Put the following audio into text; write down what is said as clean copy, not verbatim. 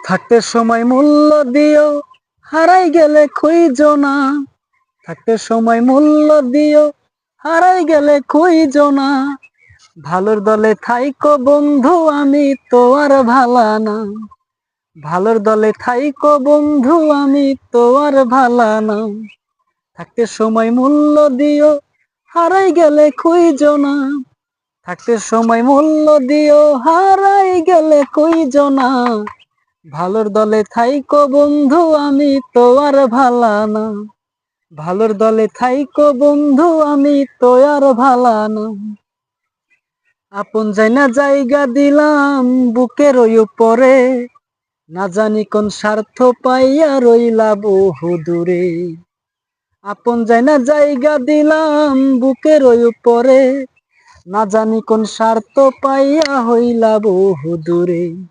থাকতে সময় মূল্য দিও, হারাই গেলে খুঁজো না। থাকতে সময় মূল্য দিও, হারাই গেলে খুঁজো না। ভালোর দলে থাইকো বন্ধু, আমি তো আর ভালা না। ভালোর দলে থাইকো বন্ধু, আমি তো আর ভালা না। থাকতে সময় মূল্য দিও, হারাই গেলে খুঁজো না। থাকতে সময় মূল্য দিও, হারাই গেলে খুঁজো না। ভালোর দলে থাইকো বন্ধু, আমি তো আর ভালা না। ভালোর দলে থাইকো বন্ধু, আমি তো আর ভালা না। আপন জায়না জায়গা দিলাম বুকের ওই উপরে, না জানি কোন স্বার্থ পাইয়া রইলা বহু দূরে। আপন জায়না জায়গা দিলাম বুকের ওই উপরে, না জানি কোন স্বার্থ পাইয়া হইলা বহু দূরে।